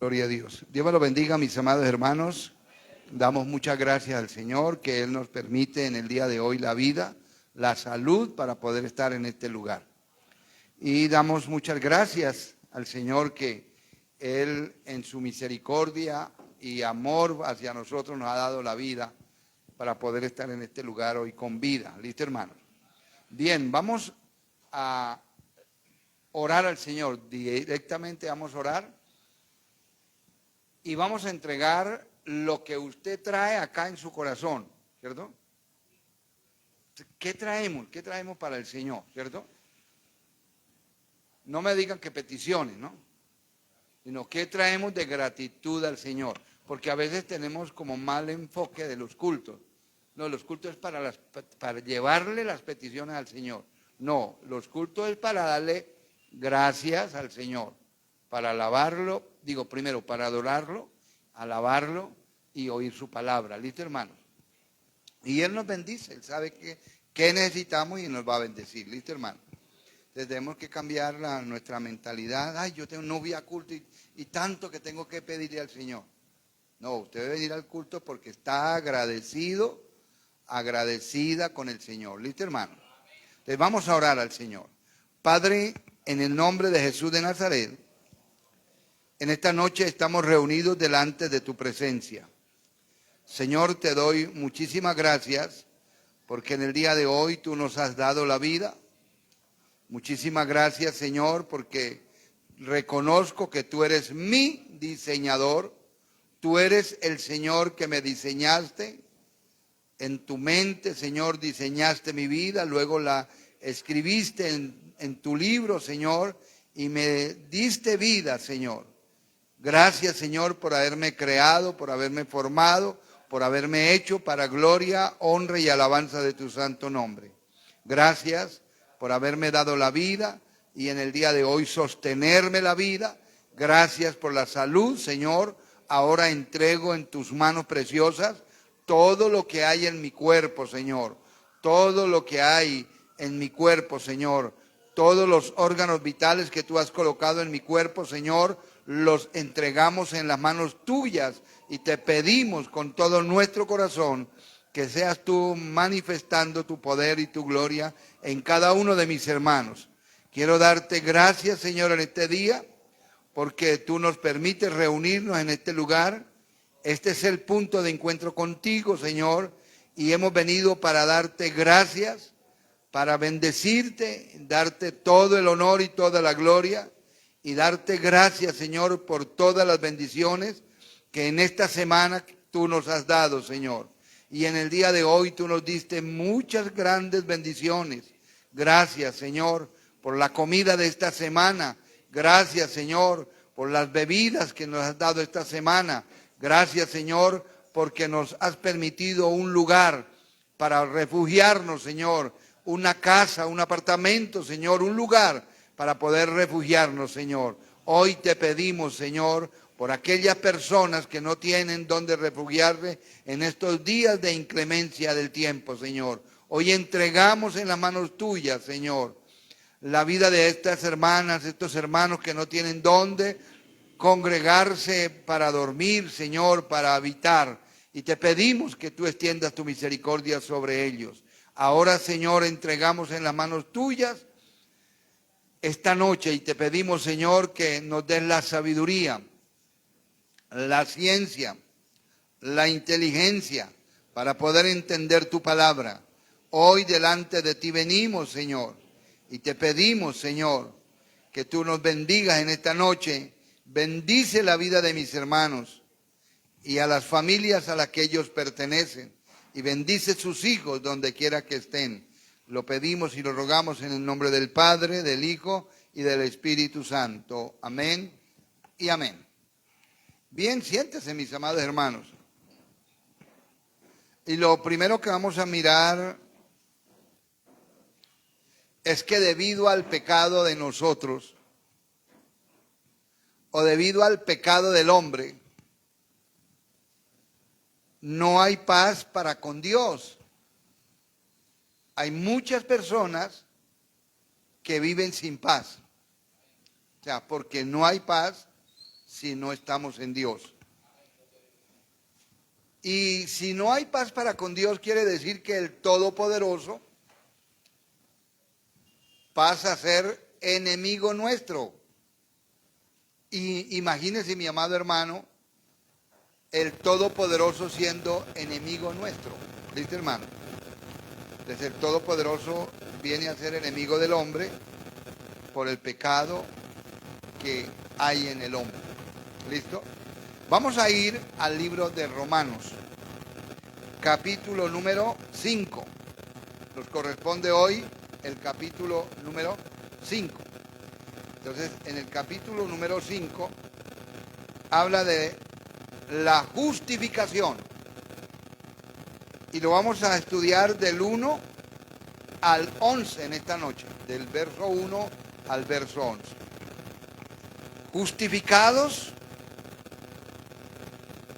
Gloria a Dios. Dios me lo bendiga, mis amados hermanos. Damos muchas gracias al Señor que Él nos permite en el día de hoy la vida, la salud para poder estar en este lugar. Y damos muchas gracias al Señor que Él en su misericordia y amor hacia nosotros nos ha dado la vida para poder estar en este lugar hoy con vida. ¿Listo, hermanos? Bien, vamos a orar al Señor. Directamente vamos a orar. Y vamos a entregar lo que usted trae acá en su corazón, ¿cierto? ¿Qué traemos? ¿Qué traemos para el Señor, cierto? No me digan que peticiones, ¿no? Sino qué traemos de gratitud al Señor. Porque a veces tenemos como mal enfoque de los cultos. No, los cultos es para llevarle las peticiones al Señor. No, los cultos es para darle gracias al Señor. Para alabarlo, primero para adorarlo, alabarlo y oír su palabra. ¿Listo, hermanos? Y Él nos bendice, Él sabe qué necesitamos y nos va a bendecir. ¿Listo, hermanos? Entonces tenemos que cambiar nuestra mentalidad. Ay, yo no voy a culto y tanto que tengo que pedirle al Señor. No, usted debe venir al culto porque está agradecido, agradecida con el Señor. ¿Listo, hermanos? Entonces vamos a orar al Señor. Padre, en el nombre de Jesús de Nazaret, en esta noche estamos reunidos delante de tu presencia. Señor, te doy muchísimas gracias porque en el día de hoy tú nos has dado la vida. Muchísimas gracias, Señor, porque reconozco que tú eres mi diseñador. Tú eres el Señor que me diseñaste. En tu mente, Señor, diseñaste mi vida, luego la escribiste en tu libro, Señor, y me diste vida, Señor. Gracias, Señor, por haberme creado, por haberme formado, por haberme hecho para gloria, honra y alabanza de tu santo nombre. Gracias por haberme dado la vida y en el día de hoy sostenerme la vida. Gracias por la salud, Señor. Ahora entrego en tus manos preciosas todo lo que hay en mi cuerpo, Señor. Todo lo que hay en mi cuerpo, Señor. Todos los órganos vitales que tú has colocado en mi cuerpo, Señor, los entregamos en las manos tuyas y te pedimos con todo nuestro corazón que seas tú manifestando tu poder y tu gloria en cada uno de mis hermanos. Quiero darte gracias, Señor, en este día, porque tú nos permites reunirnos en este lugar. Este es el punto de encuentro contigo, Señor, y hemos venido para darte gracias, para bendecirte, darte todo el honor y toda la gloria, y darte gracias, Señor, por todas las bendiciones que en esta semana tú nos has dado, Señor. Y en el día de hoy tú nos diste muchas grandes bendiciones. Gracias, Señor, por la comida de esta semana. Gracias, Señor, por las bebidas que nos has dado esta semana. Gracias, Señor, porque nos has permitido un lugar para refugiarnos, Señor. Una casa, un apartamento, Señor, un lugar para poder refugiarnos, Señor. Hoy te pedimos, Señor, por aquellas personas que no tienen dónde refugiarse en estos días de inclemencia del tiempo, Señor. Hoy entregamos en las manos tuyas, Señor, la vida de estas hermanas, estos hermanos que no tienen dónde congregarse para dormir, Señor, para habitar. Y te pedimos que tú extiendas tu misericordia sobre ellos. Ahora, Señor, entregamos en las manos tuyas esta noche y te pedimos, Señor, que nos des la sabiduría, la ciencia, la inteligencia para poder entender tu palabra. Hoy delante de ti venimos, Señor, y te pedimos, Señor, que tú nos bendigas en esta noche. Bendice la vida de mis hermanos y a las familias a las que ellos pertenecen, y bendice sus hijos donde quiera que estén. Lo pedimos y lo rogamos en el nombre del Padre, del Hijo y del Espíritu Santo. Amén y amén. Bien, siéntese, mis amados hermanos. Y lo primero que vamos a mirar es que debido al pecado de nosotros, o debido al pecado del hombre, no hay paz para con Dios. Hay muchas personas que viven sin paz. O sea, porque no hay paz, si no estamos en Dios. Y si no hay paz para con Dios, quiere decir que el Todopoderoso pasa a ser enemigo nuestro. Y imagínese, mi amado hermano, el Todopoderoso siendo enemigo nuestro. ¿Listo, hermano? Entonces el Todopoderoso viene a ser enemigo del hombre por el pecado que hay en el hombre. ¿Listo? Vamos a ir al libro de Romanos, capítulo número 5. Nos corresponde hoy el capítulo número 5. Entonces, en el capítulo número 5 habla de la justificación. Y lo vamos a estudiar del 1 al 11 en esta noche, del verso 1 al verso 11. Justificados,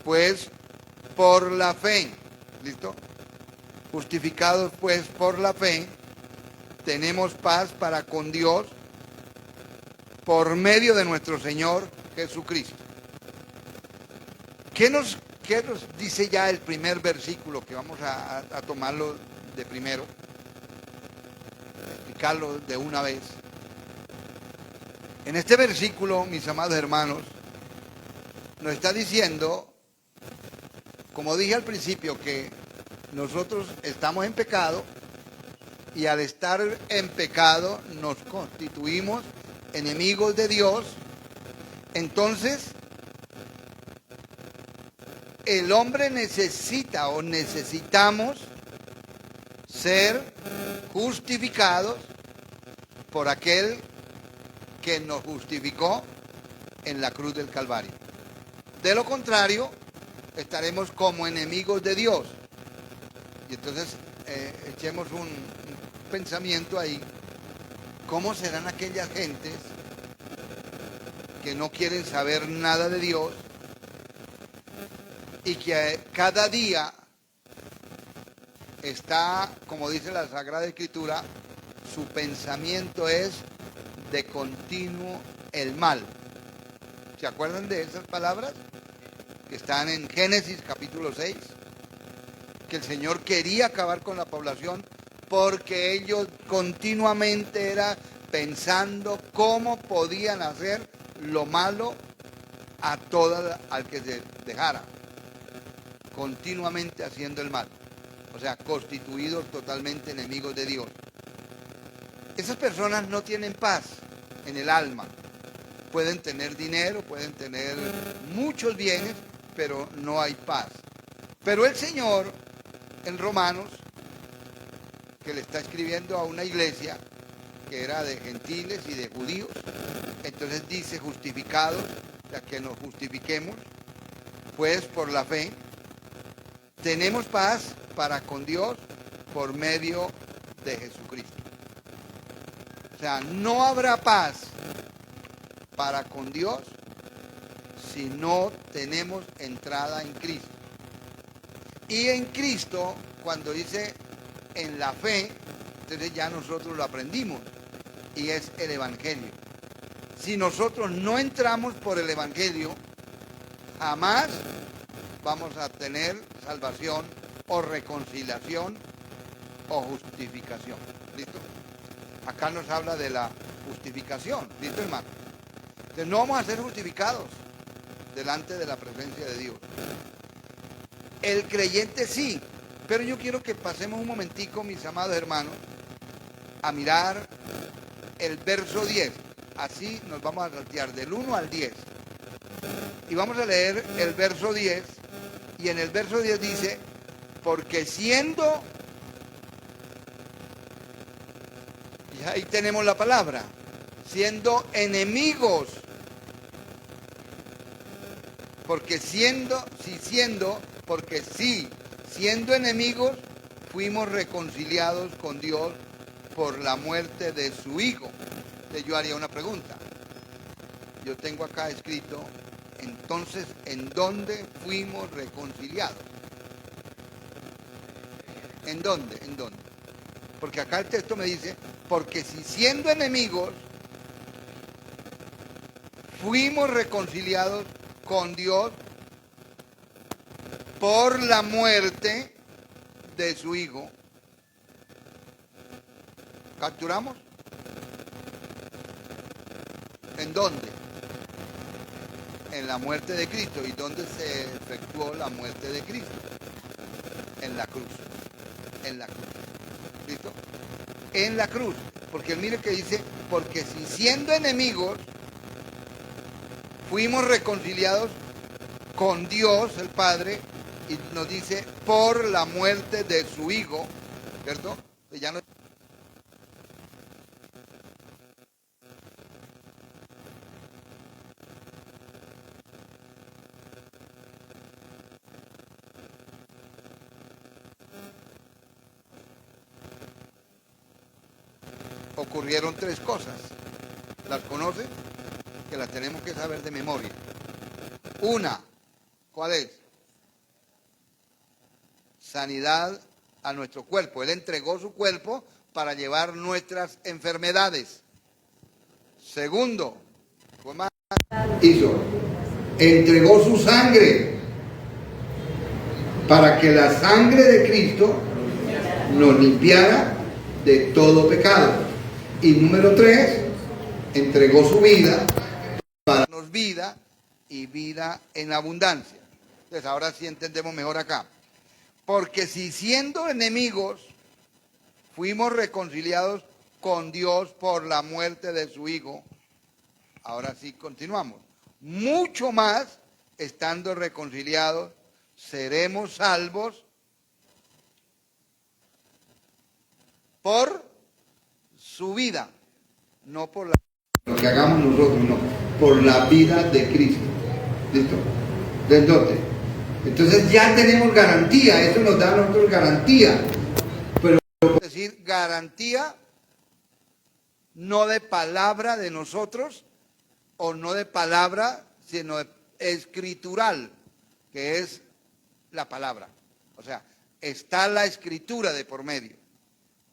pues, por la fe. ¿Listo? Justificados, pues, por la fe, tenemos paz para con Dios por medio de nuestro Señor Jesucristo. ¿Qué nos dice ya el primer versículo, que vamos a tomarlo de primero, explicarlo de una vez? En este versículo, mis amados hermanos, nos está diciendo, como dije al principio, que nosotros estamos en pecado y al estar en pecado nos constituimos enemigos de Dios. Entonces, el hombre necesita o necesitamos ser justificados por aquel que nos justificó en la cruz del Calvario. De lo contrario, estaremos como enemigos de Dios. Y entonces echemos un pensamiento ahí. ¿Cómo serán aquellas gentes que no quieren saber nada de Dios y que cada día está, como dice la Sagrada Escritura, su pensamiento es de continuo el mal? ¿Se acuerdan de esas palabras? Que están en Génesis capítulo 6, que el Señor quería acabar con la población porque ellos continuamente era pensando cómo podían hacer lo malo a toda al que se dejara, continuamente haciendo el mal, o sea, constituidos totalmente enemigos de Dios. Esas personas no tienen paz en el alma. Pueden tener dinero, pueden tener muchos bienes, pero no hay paz. Pero el Señor, en Romanos, que le está escribiendo a una iglesia que era de gentiles y de judíos, entonces dice justificados, o sea, que nos justifiquemos, pues por la fe, tenemos paz para con Dios por medio de Jesucristo. O sea, no habrá paz para con Dios si no tenemos entrada en Cristo. Y en Cristo, cuando dice en la fe, entonces ya nosotros lo aprendimos, y es el Evangelio. Si nosotros no entramos por el Evangelio, jamás vamos a tener salvación o reconciliación o justificación. ¿Listo? Acá nos habla de la justificación. ¿Listo, hermano? Entonces no vamos a ser justificados delante de la presencia de Dios. El creyente sí, pero yo quiero que pasemos un momentico, mis amados hermanos, a mirar el verso 10. Así nos vamos a saltear del 1 al 10. Y vamos a leer el verso 10. Y en el verso 10 dice, porque siendo, y ahí tenemos la palabra, siendo enemigos, porque siendo enemigos, fuimos reconciliados con Dios por la muerte de su Hijo. Entonces yo haría una pregunta. Yo tengo acá escrito, entonces, ¿en dónde fuimos reconciliados? ¿En dónde? ¿En dónde? Porque acá el texto me dice, porque si siendo enemigos, fuimos reconciliados con Dios por la muerte de su Hijo. ¿Capturamos? ¿En dónde? En la muerte de Cristo. ¿Y dónde se efectuó la muerte de Cristo? En la cruz. En la cruz. ¿Listo? En la cruz. Porque mire que dice, porque si siendo enemigos fuimos reconciliados con Dios el Padre, y nos dice por la muerte de su Hijo, ¿cierto? Ya no... Ocurrieron tres cosas. ¿Las conoce? Que las tenemos que saber de memoria. Una, ¿cuál es? Sanidad a nuestro cuerpo. Él entregó su cuerpo para llevar nuestras enfermedades. Segundo, ¿qué más hizo? Entregó su sangre para que la sangre de Cristo nos limpiara de todo pecado. Y número tres, entregó su vida para darnos vida y vida en abundancia. Entonces ahora sí entendemos mejor acá. Porque si siendo enemigos fuimos reconciliados con Dios por la muerte de su Hijo, ahora sí continuamos. Mucho más, estando reconciliados, seremos salvos por su vida, no por lo que hagamos nosotros, no, por la vida de Cristo. ¿Listo? Entonces ya tenemos garantía, eso nos da a nosotros garantía. Pero es decir, garantía no de palabra de nosotros, o no de palabra, sino escritural, que es la palabra. O sea, está la escritura de por medio,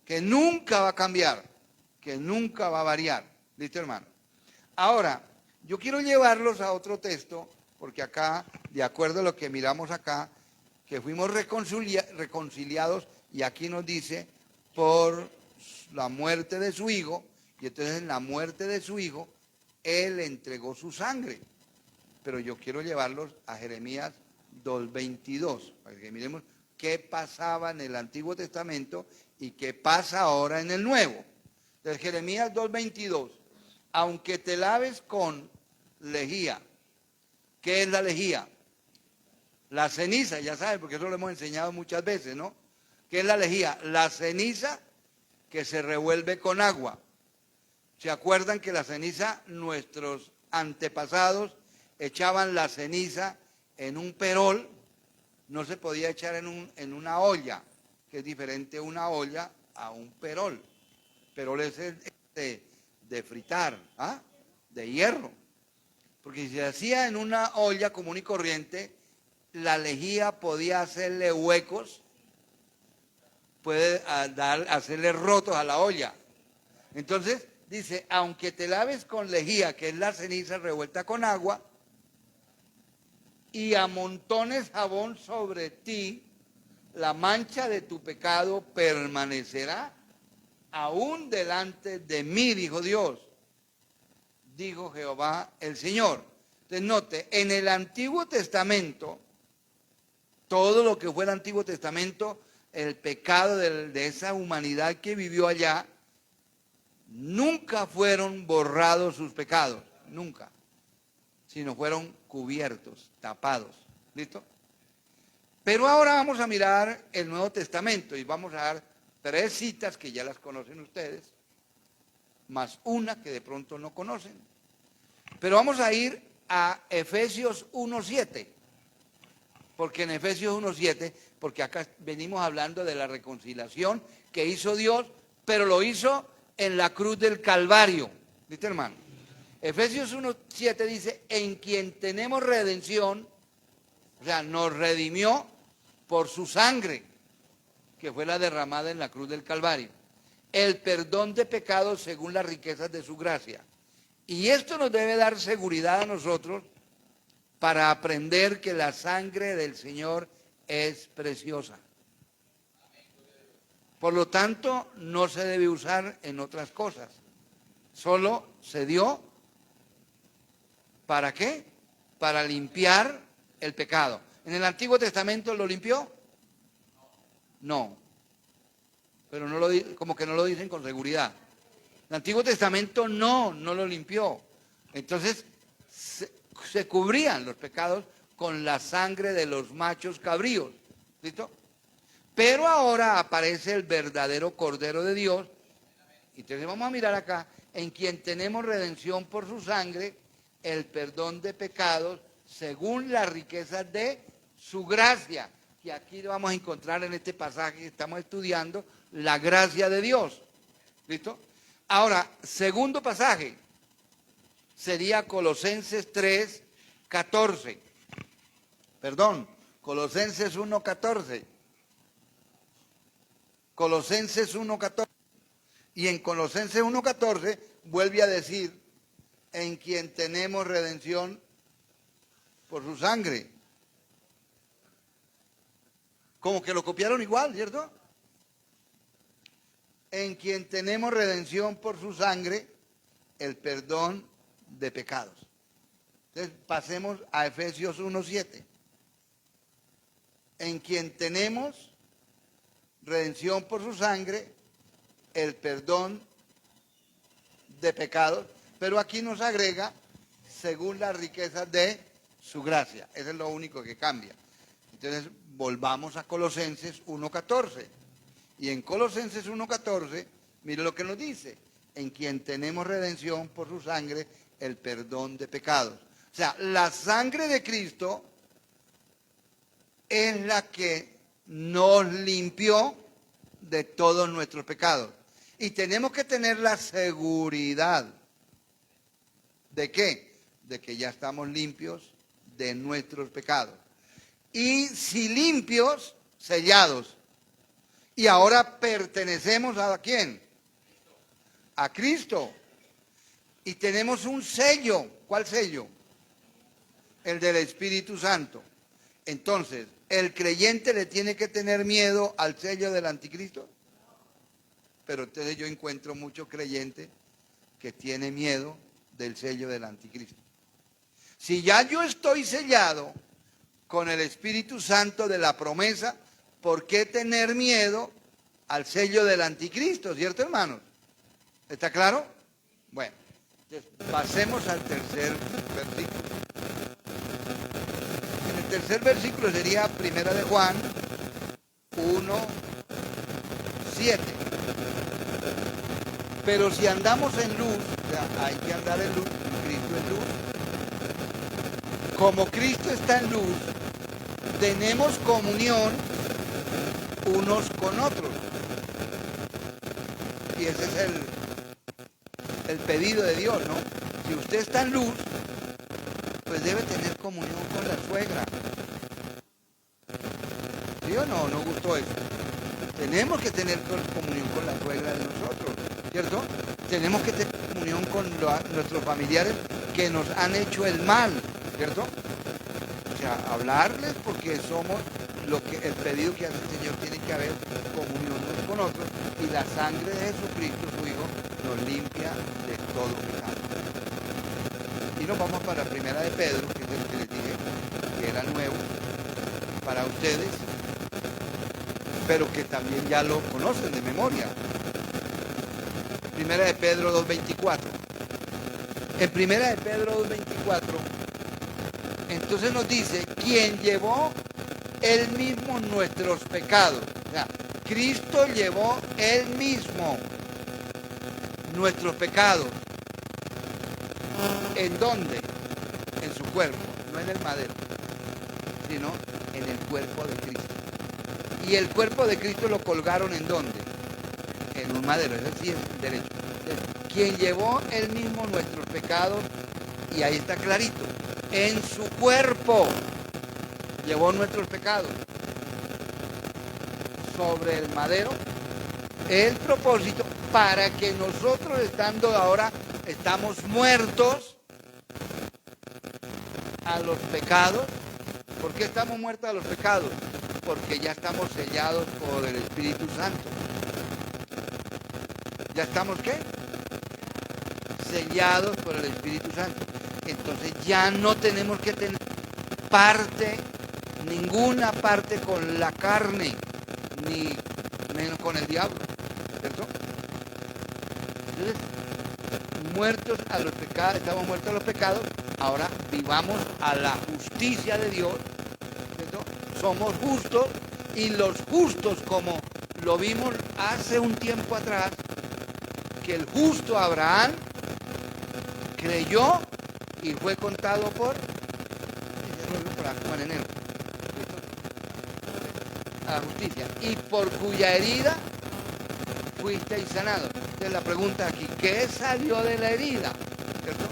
que nunca va a cambiar, que nunca va a variar. ¿Listo, hermano? Ahora, yo quiero llevarlos a otro texto, porque acá, de acuerdo a lo que miramos acá, que fuimos reconciliados, y aquí nos dice, por la muerte de su Hijo, y entonces en la muerte de su Hijo, Él entregó su sangre. Pero yo quiero llevarlos a Jeremías 2:22, para que miremos qué pasaba en el Antiguo Testamento y qué pasa ahora en el Nuevo. De Jeremías 2:22, aunque te laves con lejía. ¿Qué es la lejía? La ceniza, ya sabes, porque eso lo hemos enseñado muchas veces, ¿no? ¿Qué es la lejía? La ceniza que se revuelve con agua. ¿Se acuerdan que la ceniza, nuestros antepasados echaban la ceniza en un perol? No se podía echar en una olla, que es diferente una olla a un perol. Perol es de fritar, ¿ah? De hierro. Porque si se hacía en una olla común y corriente, la lejía podía hacerle huecos, puede hacerle rotos a la olla. Entonces, dice, aunque te laves con lejía, que es la ceniza revuelta con agua, y amontones jabón sobre ti, la mancha de tu pecado permanecerá aún delante de mí, dijo Dios, dijo Jehová el Señor. Entonces note, en el Antiguo Testamento, todo lo que fue el Antiguo Testamento, el pecado de esa humanidad que vivió allá, nunca fueron borrados sus pecados, nunca, sino fueron cubiertos, tapados. ¿Listo? Pero ahora vamos a mirar el Nuevo Testamento y vamos a dar tres citas que ya las conocen ustedes, más una que de pronto no conocen. Pero vamos a ir a Efesios 1:7, porque en Efesios 1:7, porque acá venimos hablando de la reconciliación que hizo Dios, pero lo hizo en la cruz del Calvario. ¿Viste, hermano? Efesios 1:7 dice, en quien tenemos redención, o sea, nos redimió por su sangre, que fue la derramada en la cruz del Calvario. El perdón de pecados según las riquezas de su gracia. Y esto nos debe dar seguridad a nosotros para aprender que la sangre del Señor es preciosa. Por lo tanto, no se debe usar en otras cosas. Solo se dio, ¿para qué? Para limpiar el pecado. ¿En el Antiguo Testamento lo limpió? No. Pero no como que no lo dicen con seguridad. El Antiguo Testamento no lo limpió. Entonces, se cubrían los pecados con la sangre de los machos cabríos. ¿Listo? Pero ahora aparece el verdadero Cordero de Dios. Entonces vamos a mirar acá, en quien tenemos redención por su sangre, el perdón de pecados, según las riquezas de su gracia. Que aquí vamos a encontrar en este pasaje que estamos estudiando, la gracia de Dios. ¿Listo? Ahora, segundo pasaje, sería Colosenses 3, 14. Perdón, Colosenses 1, 14. Colosenses 1:14. Y en Colosenses 1:14 vuelve a decir, en quien tenemos redención por su sangre. Como que lo copiaron igual, ¿cierto? En quien tenemos redención por su sangre, el perdón de pecados. Entonces pasemos a Efesios 1:7. En quien tenemos redención por su sangre, el perdón de pecados, pero aquí nos agrega según las riquezas de su gracia. Eso es lo único que cambia. Entonces volvamos a Colosenses 1:14. Y en Colosenses 1:14, mire lo que nos dice, en quien tenemos redención por su sangre, el perdón de pecados. O sea, la sangre de Cristo es la que nos limpió de todos nuestros pecados. Y tenemos que tener la seguridad ¿de qué? De que ya estamos limpios de nuestros pecados. Y si limpios, sellados. Y ahora pertenecemos ¿a quién? A Cristo. Y tenemos un sello. ¿Cuál sello? El del Espíritu Santo. Entonces, ¿el creyente le tiene que tener miedo al sello del anticristo? Pero entonces yo encuentro muchos creyentes que tienen miedo del sello del anticristo. Si ya yo estoy sellado con el Espíritu Santo de la promesa, ¿por qué tener miedo al sello del anticristo? ¿Cierto, hermanos? ¿Está claro? Bueno, entonces pasemos al tercer versículo. En el tercer versículo sería Primera de Juan 1:7. Pero si andamos en luz, o sea, hay que andar en luz, Cristo es luz. Como Cristo está en luz, tenemos comunión unos con otros. Y ese es el pedido de Dios, ¿no? Si usted está en luz, pues debe tener comunión con la suegra. ¿Sí o no? ¿No gustó eso? Tenemos que tener comunión con la suegra de nosotros, ¿cierto? Tenemos que tener comunión con nuestros familiares que nos han hecho el mal, ¿cierto? O sea, hablarles porque somos el pedido que hace el Señor, tiene que haber comunión unos con otros, y la sangre de Jesucristo, su Hijo, nos limpia de todo pecado. Y nos vamos para Primera de Pedro, que es el que les dije que era nuevo para ustedes, pero que también ya lo conocen de memoria. Primera de Pedro 2:24. En Primera de Pedro 2:24, entonces nos dice, quien llevó él mismo nuestros pecados. O sea, Cristo llevó él mismo nuestros pecados. ¿En dónde? En su cuerpo, no en el madero, sino en el cuerpo de Cristo. Y el cuerpo de Cristo lo colgaron ¿en dónde? En un madero, es decir, derecho. Quien llevó él mismo nuestros pecados, y ahí está clarito, en su cuerpo llevó nuestros pecados sobre el madero, el propósito para que nosotros, estando ahora estamos muertos a los pecados. ¿Por qué estamos muertos a los pecados? Porque ya estamos sellados por el Espíritu Santo. ¿Ya estamos qué? Sellados por el Espíritu Santo. Entonces ya no tenemos que tener parte, ninguna parte con la carne, ni menos con el diablo, ¿cierto? Entonces, muertos a los pecados, estamos muertos a los pecados, ahora vivamos a la justicia de Dios, ¿cierto? Somos justos, y los justos, como lo vimos hace un tiempo atrás, que el justo Abraham creyó y fue contado por Juan Enero, a la justicia, y por cuya herida fuisteis sanados. Entonces la pregunta aquí, ¿qué salió de la herida? ¿Cierto?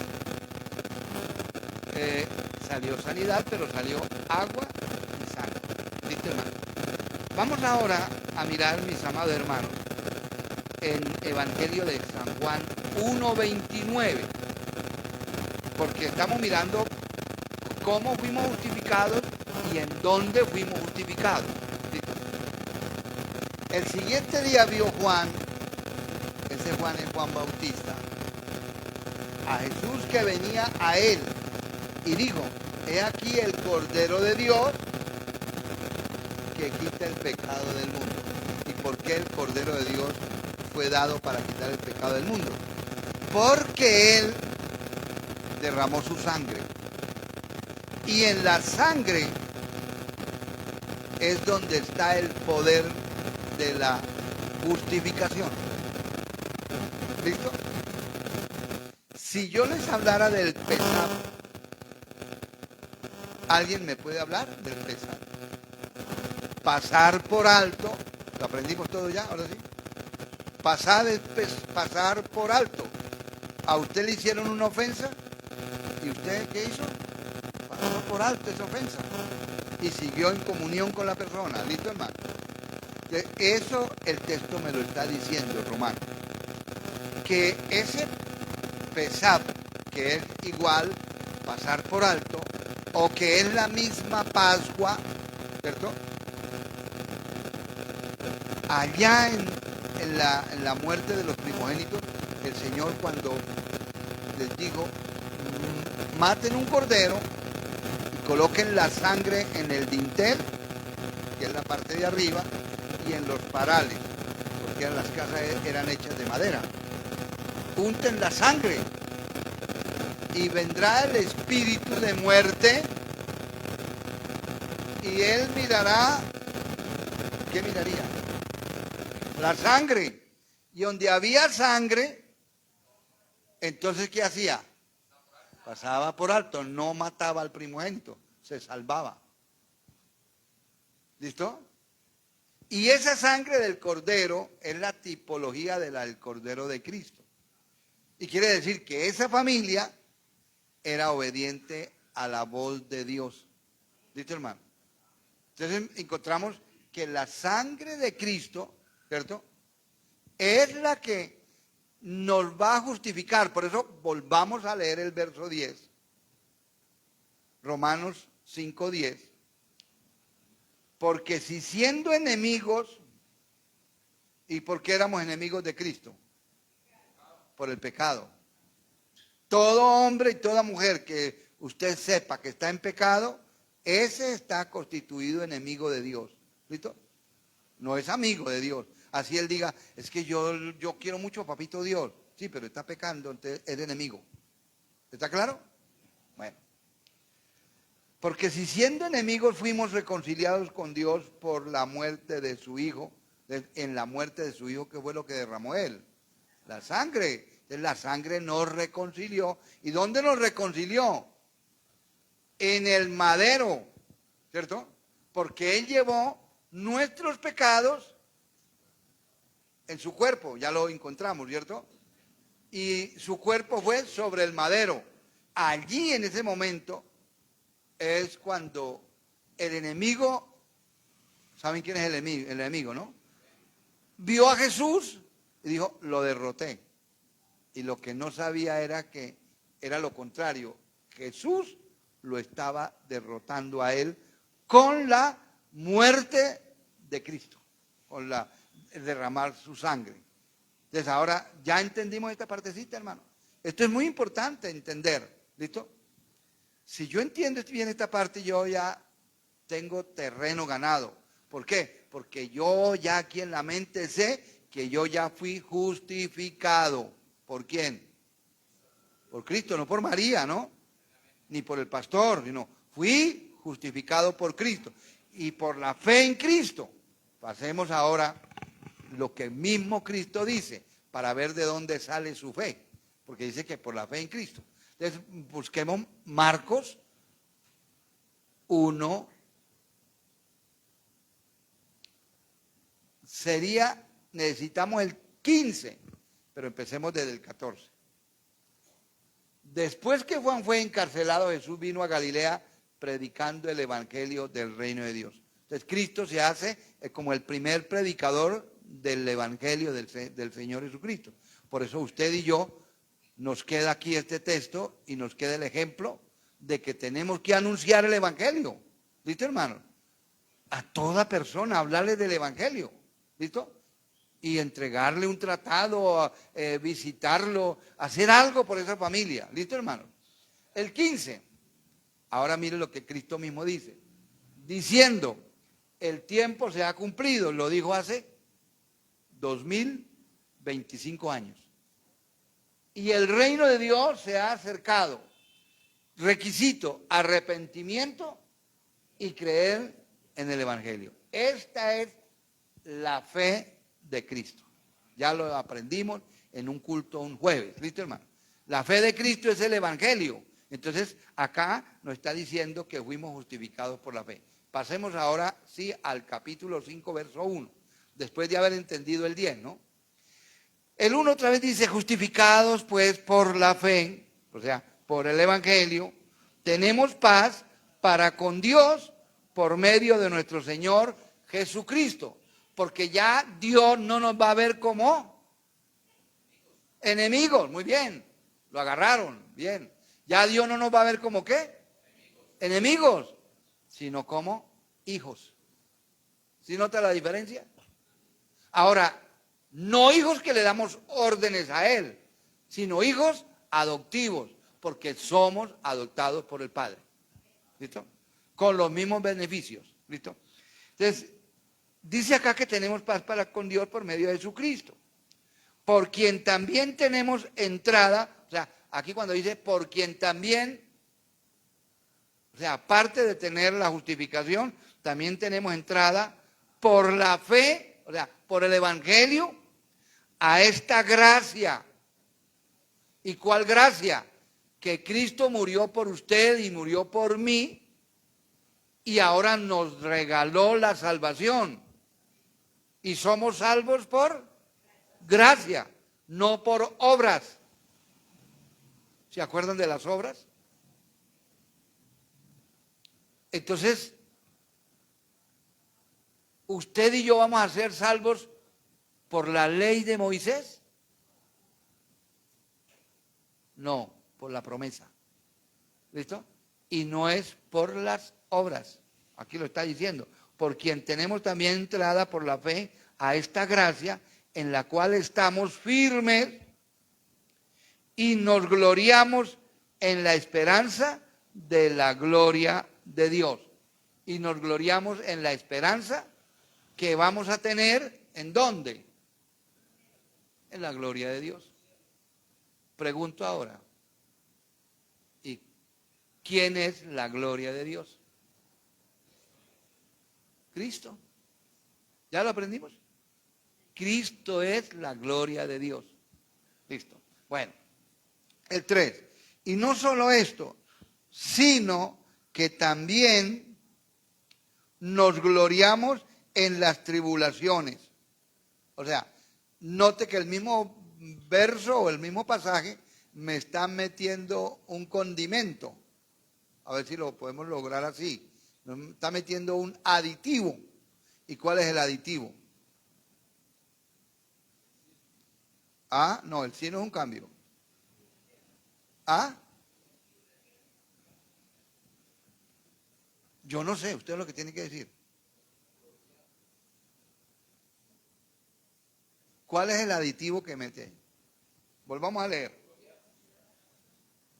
Salió sanidad, pero salió agua y sangre. ¿Listo, hermano? Vamos ahora a mirar, mis amados hermanos, en Evangelio de San Juan 1:29, porque estamos mirando cómo fuimos justificados y en dónde fuimos justificados. ¿Listo? El siguiente día vio Juan, ese Juan es Juan Bautista, a Jesús que venía a él y dijo: he aquí el Cordero de Dios que quita el pecado del mundo. ¿Y por qué el Cordero de Dios fue dado para quitar el pecado del mundo? Porque Él derramó su sangre. Y en la sangre es donde está el poder de la justificación. ¿Listo? Si yo les hablara del pesar, ¿alguien me puede hablar del pesar? Pasar por alto, ¿lo aprendimos todo ya? Ahora sí. Pasar por alto. ¿A usted le hicieron una ofensa? ¿Y usted qué hizo? Pasó por alto esa ofensa. Y siguió en comunión con la persona. ¿Listo, hermano? Eso el texto me lo está diciendo, Romano. Que ese pesar, que es igual pasar por alto, o que es la misma Pascua, ¿cierto? Allá en la muerte de los primogénitos, el Señor, cuando les dijo: maten un cordero y coloquen la sangre en el dintel, que es la parte de arriba, y en los parales, porque las casas eran hechas de madera. Unten la sangre y vendrá el espíritu de muerte y él mirará. ¿Qué miraría? La sangre. Y donde había sangre, entonces ¿qué hacía? Pasaba por alto, no mataba al primogénito, se salvaba. ¿Listo? Y esa sangre del cordero es la tipología del cordero de Cristo. Y quiere decir que esa familia era obediente a la voz de Dios. ¿Listo, hermano? Entonces encontramos que la sangre de Cristo, ¿cierto?, es la que nos va a justificar. Por eso volvamos a leer el verso 10. Romanos 5:10. Porque si siendo enemigos, ¿y por qué éramos enemigos de Cristo? Por el pecado. Todo hombre y toda mujer que usted sepa que está en pecado, ese está constituido enemigo de Dios. ¿Listo? No es amigo de Dios. Así él diga: es que yo quiero mucho a papito Dios. Sí, pero está pecando, entonces es enemigo. ¿Está claro? Bueno. Porque si siendo enemigos fuimos reconciliados con Dios por la muerte de su Hijo, en la muerte de su Hijo, ¿qué fue lo que derramó Él? La sangre. Entonces la sangre nos reconcilió. ¿Y dónde nos reconcilió? En el madero, ¿cierto? Porque Él llevó nuestros pecados en su cuerpo, ya lo encontramos, ¿cierto? Y su cuerpo fue sobre el madero. Allí, en ese momento, es cuando el enemigo, ¿saben quién es el enemigo? El enemigo, ¿no? Vio a Jesús y dijo: lo derroté. Y lo que no sabía era que era lo contrario. Jesús lo estaba derrotando a él con la muerte de Cristo, con el derramar su sangre. Entonces ahora ya entendimos esta partecita, hermano. Esto es muy importante entender, ¿listo? Si yo entiendo bien esta parte, yo ya tengo terreno ganado. ¿Por qué? Porque yo ya aquí en la mente sé que yo ya fui justificado. ¿Por quién? Por Cristo, no por María, ¿no? Ni por el pastor, sino fui justificado por Cristo. Y por la fe en Cristo. Pasemos ahora lo que mismo Cristo dice, para ver de dónde sale su fe. Porque dice que por la fe en Cristo. Entonces, busquemos Marcos 1. Necesitamos el 15, pero empecemos desde el 14. Después que Juan fue encarcelado, Jesús vino a Galilea predicando el evangelio del reino de Dios. Entonces Cristo se hace como el primer predicador del evangelio del Señor Jesucristo. Por eso usted y yo nos queda aquí este texto y nos queda el ejemplo de que tenemos que anunciar el evangelio. ¿Listo, hermano? A toda persona, hablarle del evangelio. ¿Listo? Y entregarle un tratado, visitarlo, hacer algo por esa familia. ¿Listo, hermano? El 15. Ahora mire lo que Cristo mismo dice. Diciendo, el tiempo se ha cumplido. Lo dijo hace 2025 años. Y el reino de Dios se ha acercado. Requisito, arrepentimiento y creer en el evangelio. Esta es la fe de Cristo. Ya lo aprendimos en un culto un jueves. ¿Listo, hermano? La fe de Cristo es el evangelio. Entonces, acá nos está diciendo que fuimos justificados por la fe. Pasemos ahora, sí, al capítulo 5, verso 1. Después de haber entendido el 10, ¿no? El 1 otra vez dice, justificados pues por la fe, o sea, por el evangelio, tenemos paz para con Dios por medio de nuestro Señor Jesucristo. Porque ya Dios no nos va a ver como enemigos. Muy bien, lo agarraron, bien. Ya Dios no nos va a ver como ¿qué? Enemigos, sino como hijos. ¿Sí nota la diferencia? Ahora, no hijos que le damos órdenes a Él, sino hijos adoptivos, porque somos adoptados por el Padre. ¿Listo? Con los mismos beneficios. ¿Listo? Entonces, dice acá que tenemos paz para con Dios por medio de Jesucristo, por quien también tenemos entrada, o sea, aquí cuando dice por quien también, o sea, aparte de tener la justificación, también tenemos entrada por la fe, o sea, por el evangelio, a esta gracia. ¿Y cuál gracia? Que Cristo murió por usted y murió por mí, y ahora nos regaló la salvación. Y somos salvos por gracia, no por obras. ¿Se acuerdan de las obras? Entonces, ¿usted y yo vamos a ser salvos por la ley de Moisés? No, por la promesa. ¿Listo? Y no es por las obras. Aquí lo está diciendo. Por quien tenemos también entrada por la fe a esta gracia en la cual estamos firmes y nos gloriamos en la esperanza de la gloria de Dios. Y nos gloriamos en la esperanza que vamos a tener, ¿en dónde? En la gloria de Dios. Pregunto ahora, ¿y quién es la gloria de Dios? Cristo. ¿Ya lo aprendimos? Cristo es la gloria de Dios. Listo. Bueno, el 3. Y no solo esto, sino que también nos gloriamos en las tribulaciones. O sea, note que el mismo verso o el mismo pasaje me está metiendo un condimento. A ver si lo podemos lograr así. Me está metiendo un aditivo. ¿Y cuál es el aditivo? Ah, no, el sí no es un cambio. ¿Ah? Yo no sé, usted es lo que tiene que decir. ¿Cuál es el aditivo que mete? Volvamos a leer.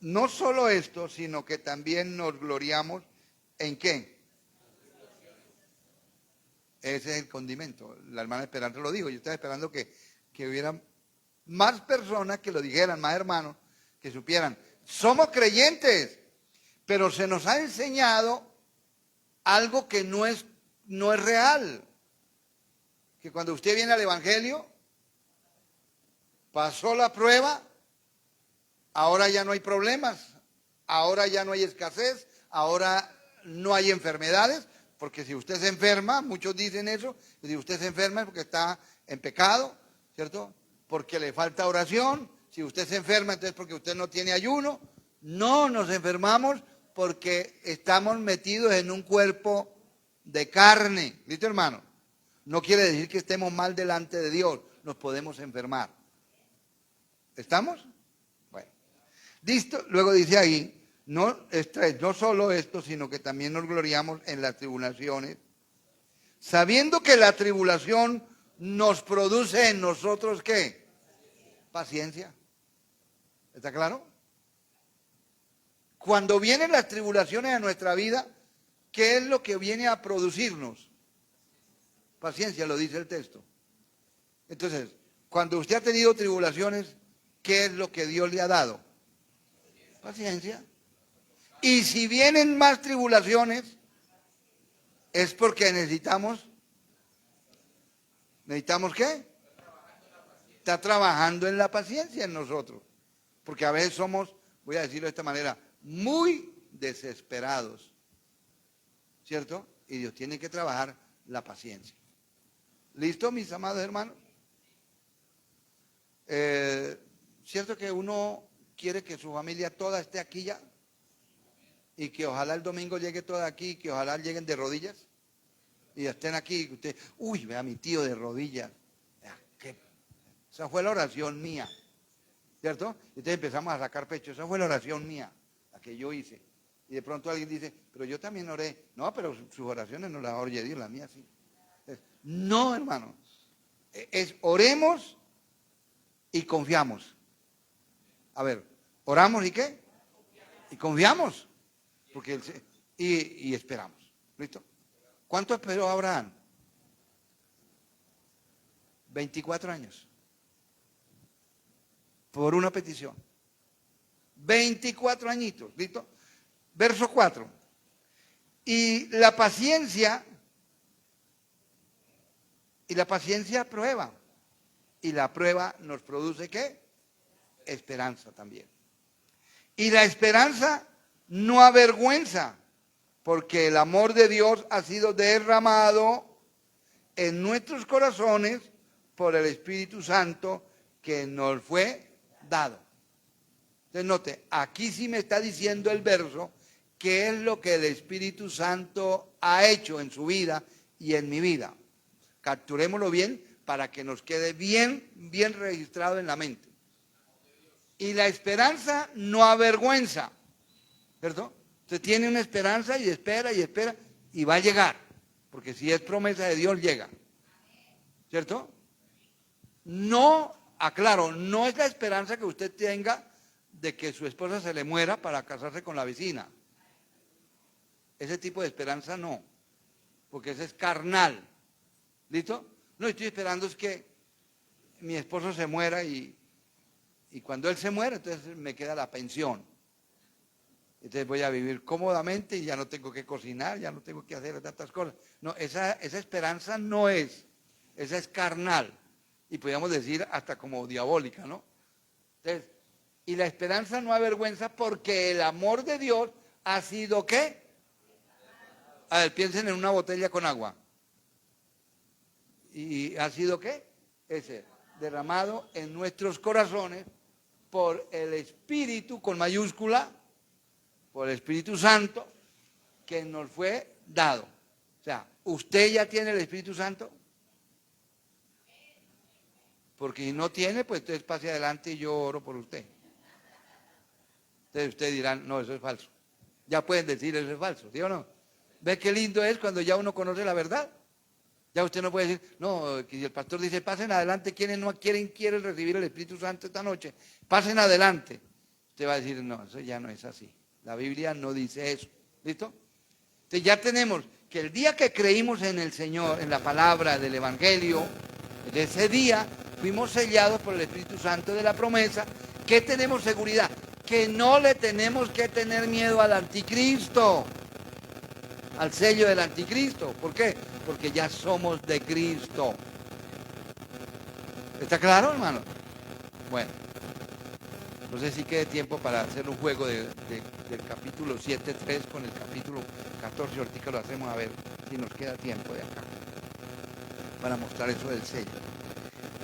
No solo esto, sino que también nos gloriamos en qué. Ese es el condimento. La hermana Esperanza lo dijo. Yo estaba esperando que hubiera más personas que lo dijeran, más hermanos, que supieran. Somos creyentes, pero se nos ha enseñado algo que no es real. Que cuando usted viene al Evangelio, pasó la prueba, ahora ya no hay problemas, ahora ya no hay escasez, ahora no hay enfermedades, porque si usted se enferma, muchos dicen eso, si usted se enferma es porque está en pecado, ¿cierto? Porque le falta oración, si usted se enferma entonces porque usted no tiene ayuno. No nos enfermamos porque estamos metidos en un cuerpo de carne, ¿listo, hermano? No quiere decir que estemos mal delante de Dios, nos podemos enfermar. ¿Estamos? Bueno. Listo, luego dice ahí, no solo esto, sino que también nos gloriamos en las tribulaciones, sabiendo que la tribulación nos produce en nosotros, ¿qué? Paciencia. ¿Está claro? Cuando vienen las tribulaciones a nuestra vida, ¿qué es lo que viene a producirnos? Paciencia, lo dice el texto. Entonces, cuando usted ha tenido tribulaciones, ¿qué es lo que Dios le ha dado? Paciencia. Y si vienen más tribulaciones, es porque ¿necesitamos qué? Está trabajando en la paciencia en nosotros. Porque a veces somos, voy a decirlo de esta manera, muy desesperados. ¿Cierto? Y Dios tiene que trabajar la paciencia. ¿Listo, mis amados hermanos? ¿Cierto que uno quiere que su familia toda esté aquí ya? Y que ojalá el domingo llegue toda aquí, que ojalá lleguen de rodillas y estén aquí. Usted, uy, vea a mi tío de rodillas. Esa fue la oración mía, ¿cierto? Y entonces empezamos a sacar pecho. Esa fue la oración mía, la que yo hice. Y de pronto alguien dice, pero yo también oré. No, pero sus oraciones no las oye Dios, las mías sí. Entonces, no, hermano. Oremos y confiamos. A ver, oramos y qué? Y confiamos. Porque y esperamos. ¿Listo? ¿Cuánto esperó Abraham? 24 años. Por una petición. 24 añitos. ¿Listo? Verso 4. Y la paciencia prueba. Y la prueba nos produce ¿qué? Esperanza también. Y la esperanza no avergüenza, porque el amor de Dios ha sido derramado en nuestros corazones por el Espíritu Santo que nos fue dado. Entonces note, aquí sí me está diciendo el verso qué es lo que el Espíritu Santo ha hecho en su vida y en mi vida. Capturémoslo bien para que nos quede bien registrado en la mente. Y la esperanza no avergüenza, ¿cierto? Usted tiene una esperanza y espera y va a llegar, porque si es promesa de Dios llega, ¿cierto? No, aclaro, no es la esperanza que usted tenga de que su esposa se le muera para casarse con la vecina. Ese tipo de esperanza no, porque ese es carnal, ¿listo? No, estoy esperando es que mi esposo se muera y cuando él se muera, entonces me queda la pensión. Entonces voy a vivir cómodamente y ya no tengo que cocinar, ya no tengo que hacer tantas cosas. No, esa esperanza no es, esa es carnal. Y podríamos decir hasta como diabólica, ¿no? Entonces, y la esperanza no avergüenza porque el amor de Dios ha sido ¿qué? A ver, piensen en una botella con agua. ¿Y ha sido qué? Ese, derramado en nuestros corazones por el Espíritu con mayúscula, por el Espíritu Santo que nos fue dado. O sea, ¿usted ya tiene el Espíritu Santo? Porque si no tiene, pues entonces pase adelante y yo oro por usted. Entonces ustedes dirán, no, eso es falso. Ya pueden decir, eso es falso, ¿sí o no? ¿Ve qué lindo es cuando ya uno conoce la verdad? Ya usted no puede decir, no, que si el pastor dice, pasen adelante, quienes no quieren recibir el Espíritu Santo esta noche, pasen adelante. Usted va a decir, no, eso ya no es así. La Biblia no dice eso. ¿Listo? Entonces ya tenemos que el día que creímos en el Señor, en la palabra del Evangelio, de ese día fuimos sellados por el Espíritu Santo de la promesa, que tenemos seguridad, que no le tenemos que tener miedo al anticristo, al sello del anticristo. ¿Por qué? Porque ya somos de Cristo. ¿Está claro, hermano? Bueno, no sé si quede tiempo para hacer un juego del capítulo 7.3 con el capítulo 14. Ahorita lo hacemos a ver si nos queda tiempo de acá para mostrar eso del sello.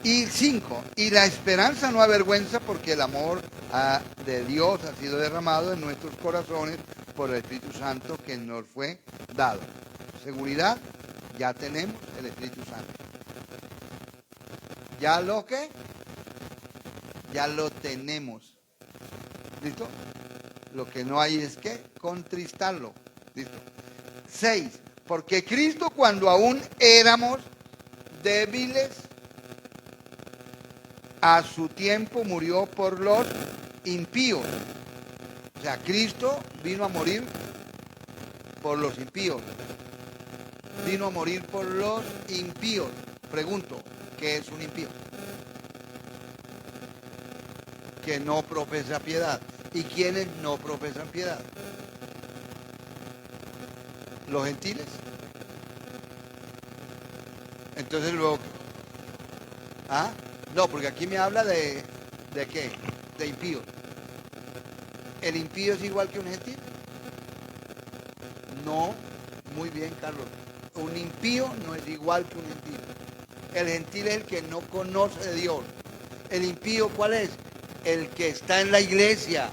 Y 5, y la esperanza no avergüenza porque el amor de Dios ha sido derramado en nuestros corazones por el Espíritu Santo que nos fue dado. Seguridad, ya tenemos el Espíritu Santo. ¿Ya lo qué? Ya lo tenemos. ¿Listo? Lo que no hay es que contristarlo. ¿Listo? 6, porque Cristo cuando aún éramos débiles, a su tiempo murió por los impíos. O sea, Cristo vino a morir por los impíos. Vino a morir por los impíos. Pregunto, ¿qué es un impío? Que no profesa piedad. ¿Y quiénes no profesan piedad? ¿Los gentiles? Entonces luego... ¿Ah? No, porque aquí me habla ¿de qué? De impío. ¿El impío es igual que un gentil? No, muy bien, Carlos. Un impío no es igual que un gentil. El gentil es el que no conoce de Dios. El impío, ¿cuál es? El que está en la iglesia,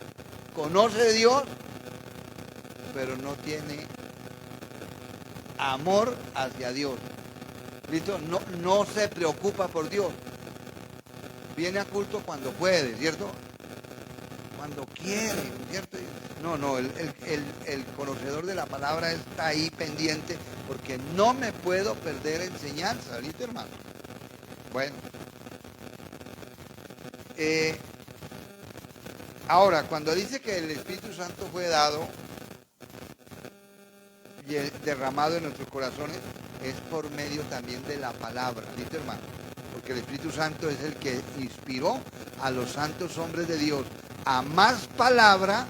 conoce de Dios, pero no tiene amor hacia Dios. ¿Listo? No se preocupa por Dios. Viene a culto cuando puede, ¿cierto? Cuando quiere, ¿cierto? No, el conocedor de la palabra está ahí pendiente porque no me puedo perder enseñanza, ¿listo, hermano? Bueno. Ahora, cuando dice que el Espíritu Santo fue dado y derramado en nuestros corazones, es por medio también de la palabra, ¿listo, hermano? Porque el Espíritu Santo es el que inspiró a los santos hombres de Dios a más palabra,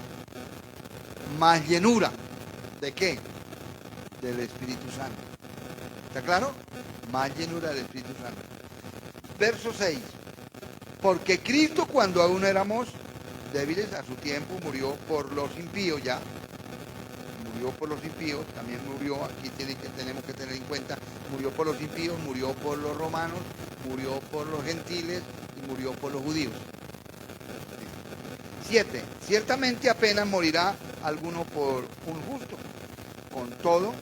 más llenura. ¿De qué? Del Espíritu Santo. ¿Está claro? Más llenura del Espíritu Santo. Verso 6. Porque Cristo cuando aún éramos débiles a su tiempo murió por los impíos ya. Murió por los impíos, también murió, aquí tenemos que tener en cuenta, murió por los impíos, murió por los romanos, murió por los gentiles y murió por los judíos. 7. Ciertamente apenas morirá alguno por un justo. Con todo,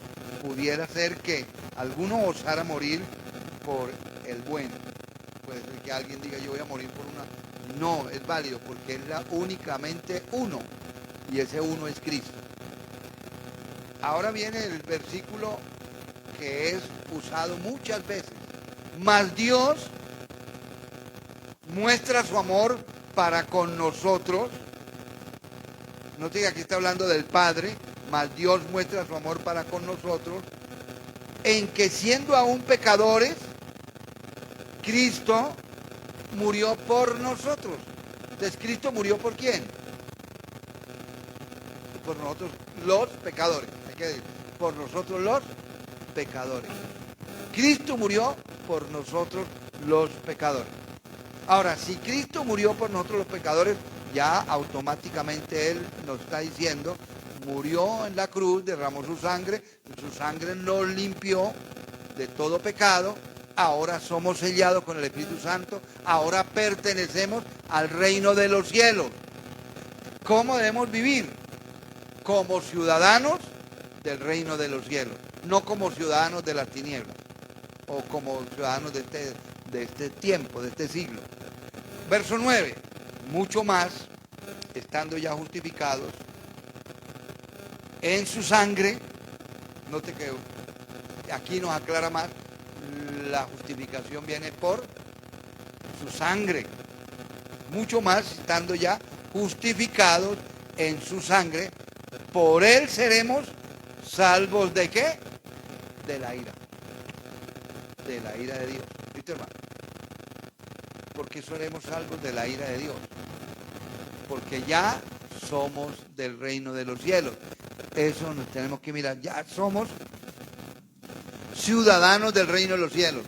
pudiera ser que alguno osara morir por el bueno. Puede ser que alguien diga, yo voy a morir por una... No, es válido porque es únicamente uno. Y ese uno es Cristo. Ahora viene el versículo que es usado muchas veces. Mas Dios muestra su amor para con nosotros. No te diga que está hablando del Padre, mas Dios muestra su amor para con nosotros, en que siendo aún pecadores, Cristo murió por nosotros. Entonces, ¿Cristo murió por quién? Por nosotros los pecadores. Hay que decir, por nosotros los pecadores. Cristo murió por nosotros los pecadores. Ahora, si Cristo murió por nosotros los pecadores, ya automáticamente Él nos está diciendo, murió en la cruz, derramó su sangre nos limpió de todo pecado, ahora somos sellados con el Espíritu Santo, ahora pertenecemos al reino de los cielos. ¿Cómo debemos vivir? Como ciudadanos del reino de los cielos, no como ciudadanos de las tinieblas, o como ciudadanos de este tiempo, de este siglo. Verso 9, mucho más, estando ya justificados en su sangre. Note que aquí nos aclara más, la justificación viene por su sangre, mucho más estando ya justificados en su sangre, por él seremos salvos ¿de qué? De la ira de Dios. ¿Viste, hermano? ¿Por qué seremos salvos de la ira de Dios? Porque ya somos del reino de los cielos. Eso nos tenemos que mirar. Ya somos ciudadanos del reino de los cielos.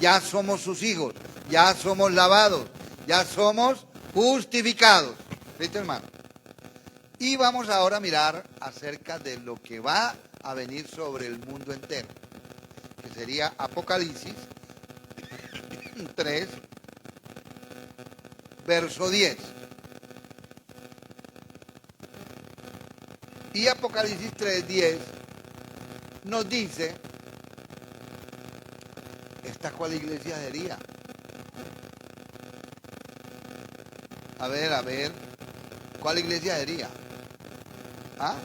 Ya somos sus hijos. Ya somos lavados. Ya somos justificados. ¿Viste, hermano? Y vamos ahora a mirar acerca de lo que va a venir sobre el mundo entero, que sería Apocalipsis 3, verso 10. Y Apocalipsis 3, 10 nos dice, ¿esta cuál iglesia sería? A ver, ¿cuál iglesia sería? ¿Ah?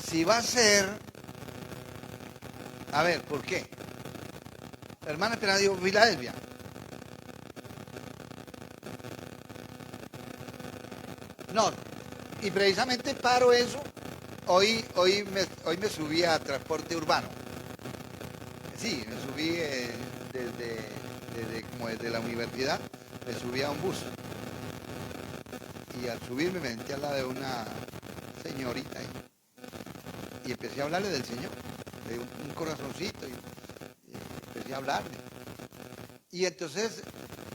Si va a ser, a ver, ¿por qué? La hermana Esperanza dijo Filadelfia. No, y precisamente paro eso. Hoy me subí a transporte urbano. Sí, me subí desde la universidad, me subí a un bus. Y al subirme me senté al lado de una señorita ahí. Y empecé a hablarle del Señor, de un corazoncito, y empecé a hablarle. Y entonces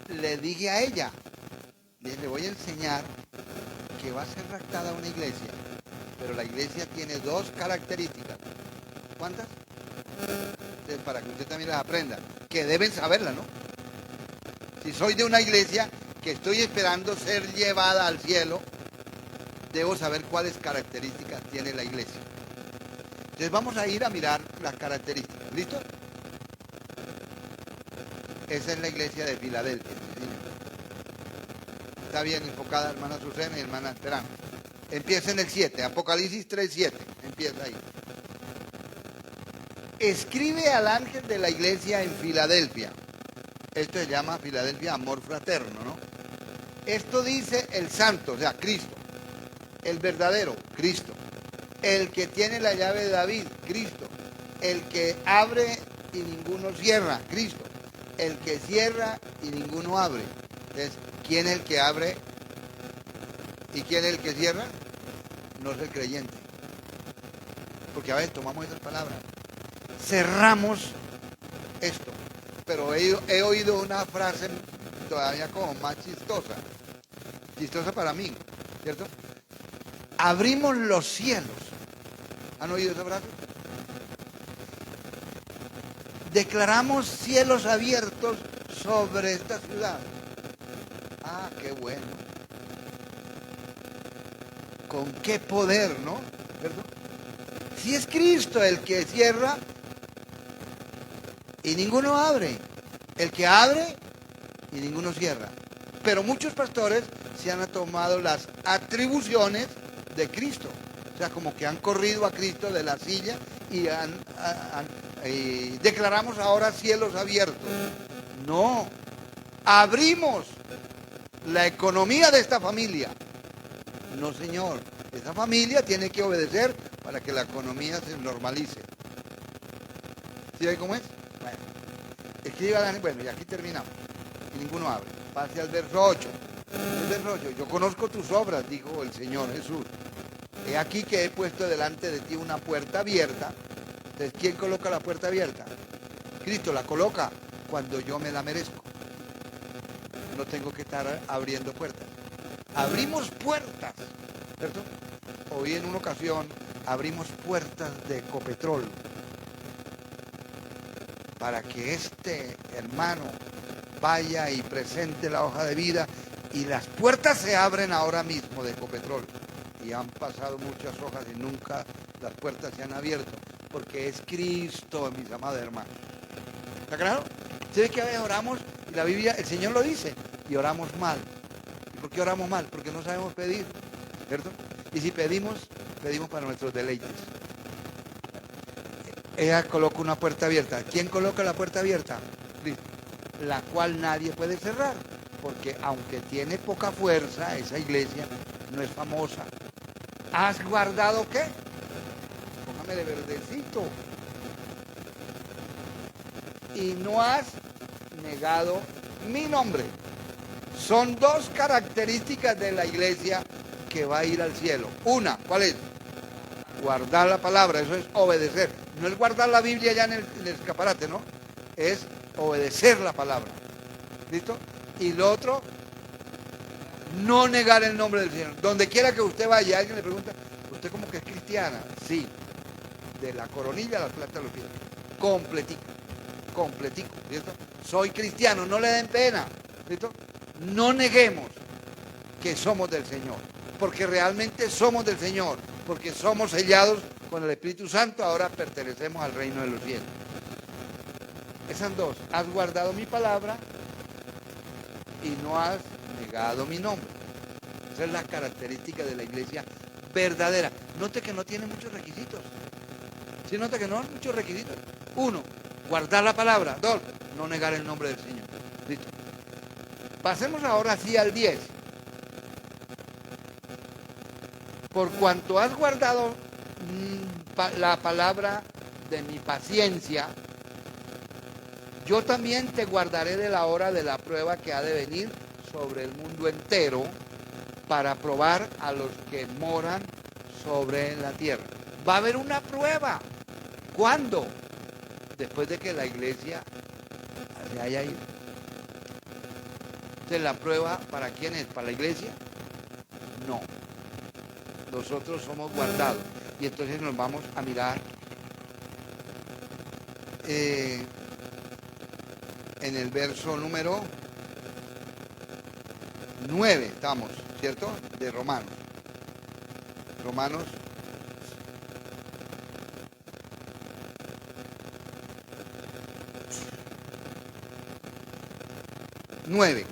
le dije a ella, le voy a enseñar que va a ser raptada una iglesia, pero la iglesia tiene dos características. ¿Cuántas? Entonces, para que usted también las aprenda, que deben saberlas, ¿no? Si soy de una iglesia que estoy esperando ser llevada al cielo, debo saber cuáles características tiene la iglesia. Entonces vamos a ir a mirar las características. ¿Listo? Esa es la iglesia de Filadelfia. ¿Sí? Está bien enfocada, hermana Susana y hermana Esperanza. Empieza en el 7, Apocalipsis 3, 7. Empieza ahí. Escribe al ángel de la iglesia en Filadelfia. Esto se llama Filadelfia amor fraterno, ¿no? Esto dice el santo, o sea, Cristo. El verdadero, Cristo. El que tiene la llave de David, Cristo. El que abre y ninguno cierra, Cristo. El que cierra y ninguno abre. Entonces, ¿quién es el que abre y quién es el que cierra? No es el creyente. Porque a veces tomamos esas palabras. Cerramos esto. Pero he oído una frase todavía como más chistosa. Chistosa para mí, ¿cierto? Abrimos los cielos. ¿Han oído esa frase? Declaramos cielos abiertos sobre esta ciudad. Ah, qué bueno. Con qué poder, ¿no? ¿Cierto? Si es Cristo el que cierra y ninguno abre. El que abre y ninguno cierra. Pero muchos pastores se han tomado las atribuciones de Cristo. O sea, como que han corrido a Cristo de la silla y declaramos ahora cielos abiertos. No, abrimos la economía de esta familia. No, señor, esta familia tiene que obedecer para que la economía se normalice. ¿Sí ve cómo es? Bueno, escriba, bueno, y aquí terminamos. Y ninguno abre. Pase al verso 8. El verso 8, yo conozco tus obras, dijo el Señor Jesús. He aquí que he puesto delante de ti una puerta abierta. Entonces, ¿quién coloca la puerta abierta? Cristo la coloca cuando yo me la merezco. No tengo que estar abriendo puertas. Abrimos puertas, ¿cierto? Hoy en una ocasión abrimos puertas de Ecopetrol para que este hermano vaya y presente la hoja de vida, y las puertas se abren ahora mismo de Ecopetrol. Y han pasado muchas hojas y nunca las puertas se han abierto, porque es Cristo, mis amados hermanos. ¿Está claro? ¿Sabes que a veces oramos y la Biblia, el Señor lo dice, y oramos mal? ¿Y por qué oramos mal? Porque no sabemos pedir, ¿cierto? Y si pedimos, pedimos para nuestros deleites. Ella coloca una puerta abierta. ¿Quién coloca la puerta abierta? Cristo. La cual nadie puede cerrar, porque aunque tiene poca fuerza, esa iglesia no es famosa. ¿Has guardado qué? Póngame de verdecito. Y no has negado mi nombre. Son dos características de la iglesia que va a ir al cielo. Una, ¿cuál es? Guardar la palabra, eso es obedecer. No es guardar la Biblia ya en el escaparate, ¿no? Es obedecer la palabra. ¿Listo? Y lo otro, no negar el nombre del Señor. Donde quiera que usted vaya, alguien le pregunta, ¿usted como que es cristiana? Sí. De la coronilla a las plantas de los pies. Completico. Completico. ¿Listo? Soy cristiano, no le den pena. ¿Listo? No neguemos que somos del Señor. Porque realmente somos del Señor. Porque somos sellados con el Espíritu Santo, ahora pertenecemos al reino de los cielos. Esas dos, has guardado mi palabra y no has negado mi nombre. Esa es la característica de la iglesia verdadera. Note que no tiene muchos requisitos. ¿Sí nota que no hay muchos requisitos? Uno, guardar la palabra. Dos, no negar el nombre del Señor. Listo. Pasemos ahora sí al 10. Por cuanto has guardado la palabra de mi paciencia, yo también te guardaré de la hora de la prueba que ha de venir sobre el mundo entero para probar a los que moran sobre la tierra. Va a haber una prueba. ¿Cuándo? Después de que la iglesia se haya ido. Entonces, ¿la prueba para quién es? ¿Para la iglesia? No. Nosotros somos guardados. Y entonces nos vamos a mirar en el verso número 9 estamos, ¿cierto? De Romanos. Romanos 9.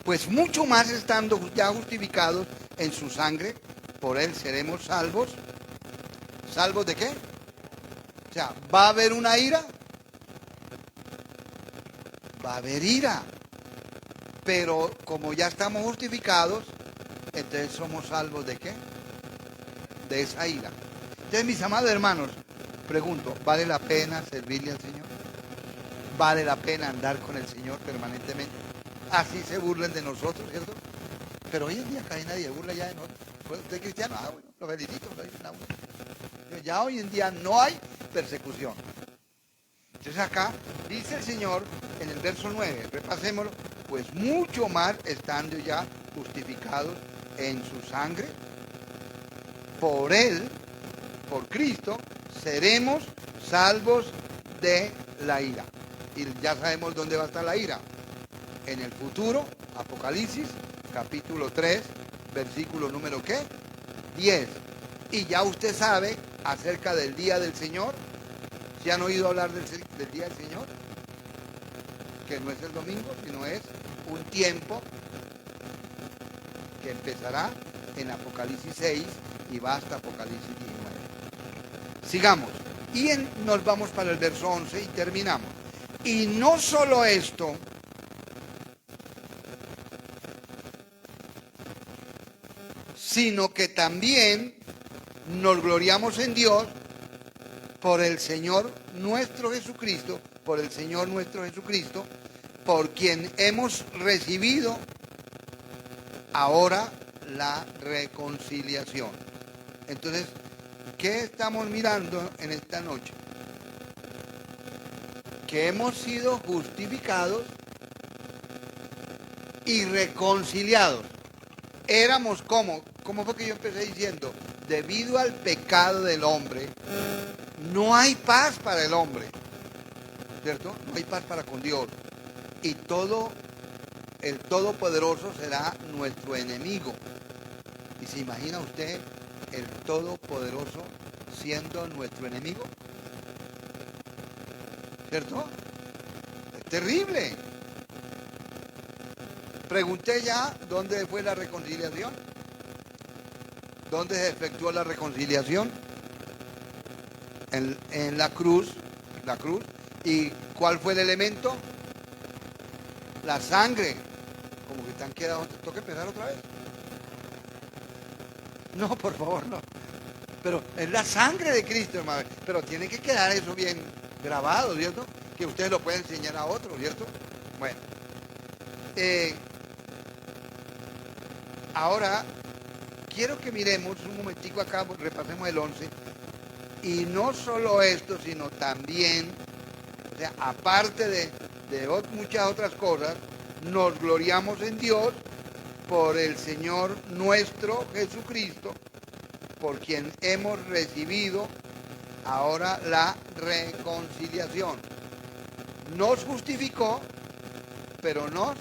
Pues mucho más estando ya justificados en su sangre, por él seremos salvos. ¿Salvos de qué? O sea, ¿va a haber una ira? Va a haber ira. Pero como ya estamos justificados, entonces somos salvos ¿de qué? De esa ira. Entonces, mis amados hermanos, pregunto, ¿vale la pena servirle al Señor? ¿Vale la pena andar con el Señor permanentemente? Así se burlen de nosotros, ¿cierto? Pero hoy en día casi nadie burla ya de nosotros. ¿Usted es cristiano? Ah, bueno, lo felicito. Ya hoy en día no hay persecución. Entonces acá dice el Señor en el verso 9, repasémoslo, pues mucho más estando ya justificados en su sangre, por él, por Cristo, seremos salvos de la ira. Y ya sabemos dónde va a estar la ira. En el futuro, Apocalipsis, capítulo 3, versículo número ¿qué? 10. Y ya usted sabe acerca del día del Señor. ¿Se han oído hablar del día del Señor? Que no es el domingo, sino es un tiempo que empezará en Apocalipsis 6 y va hasta Apocalipsis 19. Sigamos. Y nos vamos para el verso 11 y terminamos. Y no solo esto, sino que también nos gloriamos en Dios por el Señor nuestro Jesucristo, por el Señor nuestro Jesucristo, por quien hemos recibido ahora la reconciliación. Entonces, ¿qué estamos mirando en esta noche? Que hemos sido justificados y reconciliados. Éramos ¿cómo fue que yo empecé diciendo? Debido al pecado del hombre, no hay paz para el hombre, ¿cierto? No hay paz para con Dios. Y el Todopoderoso será nuestro enemigo. ¿Y se imagina usted el Todopoderoso siendo nuestro enemigo? ¿cierto? Es terrible. Pregunté ya dónde fue la reconciliación. ¿Dónde se efectuó la reconciliación? En la cruz. ¿Y cuál fue el elemento? La sangre. Como que están quedados. ¿Tengo que empezar otra vez? No, por favor, no. Pero es la sangre de Cristo, hermano. Pero tiene que quedar eso bien grabado, ¿cierto? Que ustedes lo pueden enseñar a otros, ¿cierto? Bueno. Ahora, quiero que miremos un momentico acá, repasemos el 11. Y no solo esto, sino también, o sea, aparte de muchas otras cosas, nos gloriamos en Dios por el Señor nuestro Jesucristo, por quien hemos recibido ahora la reconciliación. Nos justificó, pero nos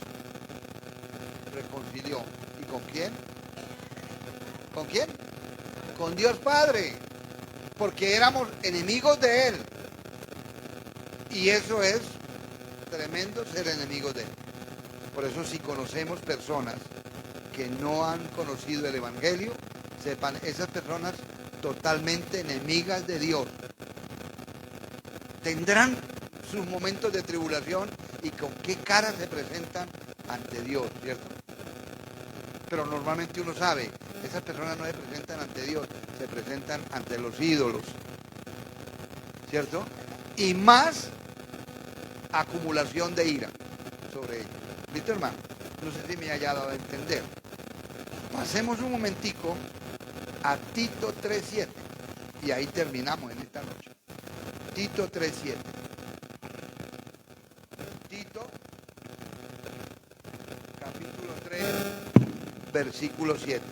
reconcilió. ¿Y con quién? ¿Con quién? Con Dios Padre, porque éramos enemigos de Él. Y eso es tremendo, ser enemigos de Él. Por eso, si conocemos personas que no han conocido el Evangelio, sepan, esas personas totalmente enemigas de Dios. Tendrán sus momentos de tribulación y con qué cara se presentan ante Dios, ¿cierto? Pero normalmente uno sabe, esas personas no se presentan ante Dios, se presentan ante los ídolos, ¿cierto? Y más acumulación de ira sobre ellos. ¿Listo, hermano? No sé si me haya dado a entender. Pasemos un momentico a Tito 3:7 y ahí terminamos en esta noche. Tito 3:7. Tito, capítulo 3, versículo 7.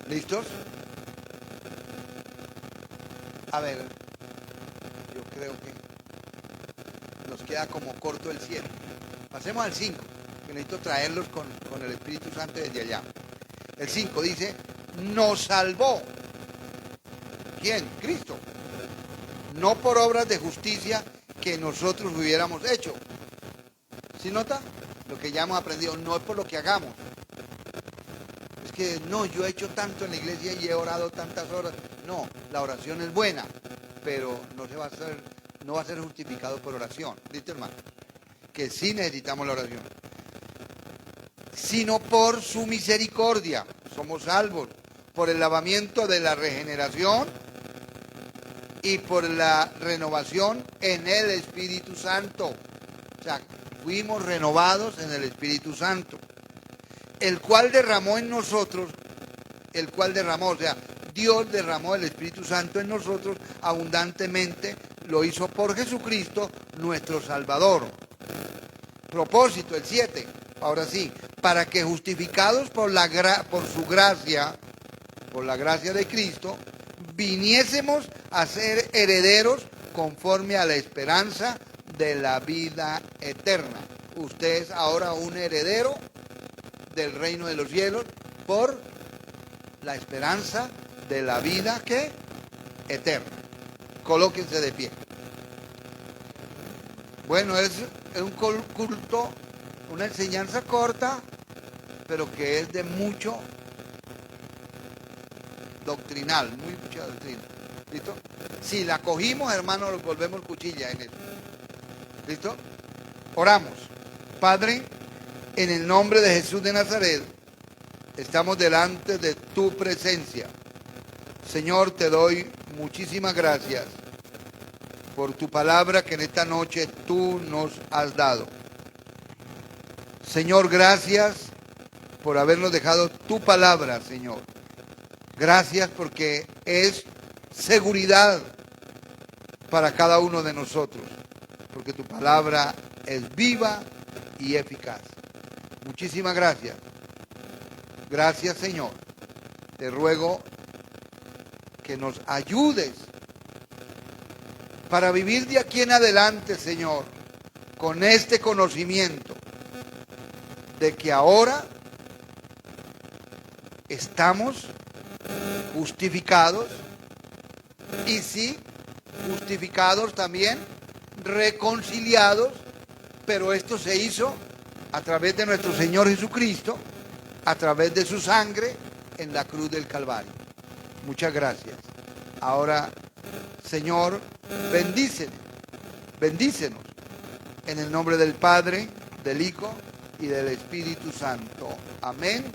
¿Listos? A ver, yo creo que nos queda como corto el 7. Pasemos al 5, que necesito traerlos con el Espíritu Santo desde allá. El 5 dice, nos salvó. ¿Quién? Cristo. No por obras de justicia que nosotros hubiéramos hecho. ¿Sí nota? Lo que ya hemos aprendido, no es por lo que hagamos. Es que no, yo he hecho tanto en la iglesia y he orado tantas horas. No, la oración es buena, pero no va a ser justificado por oración. ¿Viste, hermano? Que sí necesitamos la oración. Sino por su misericordia. Somos salvos por el lavamiento de la regeneración y por la renovación en el Espíritu Santo. O sea, fuimos renovados en el Espíritu Santo, el cual derramó en nosotros, o sea, Dios derramó el Espíritu Santo en nosotros abundantemente, lo hizo por Jesucristo, nuestro Salvador. Propósito, el 7, ahora sí, para que justificados por su gracia, por la gracia de Cristo, viniésemos a ser herederos conforme a la esperanza de la vida eterna. Usted es ahora un heredero del reino de los cielos por la esperanza de la vida que eterna. Colóquense de pie. Bueno, es un culto, una enseñanza corta, pero que es de mucho doctrinal, mucha doctrina. ¿Listo? Si la cogimos, hermanos, nos volvemos cuchilla en eso. ¿Listo? Oramos. Padre, en el nombre de Jesús de Nazaret, estamos delante de tu presencia. Señor, te doy muchísimas gracias por tu palabra que en esta noche tú nos has dado. Señor, gracias por habernos dejado tu palabra, Señor. Gracias porque es seguridad para cada uno de nosotros, porque tu palabra es viva y eficaz. Muchísimas gracias. Gracias, Señor. Te ruego que nos ayudes para vivir de aquí en adelante, Señor, con este conocimiento de que ahora estamos justificados y sí, justificados también, reconciliados, pero esto se hizo a través de nuestro Señor Jesucristo, a través de su sangre en la cruz del Calvario. Muchas gracias. Ahora, Señor, bendícenos en el nombre del Padre, del Hijo y del Espíritu Santo. Amén.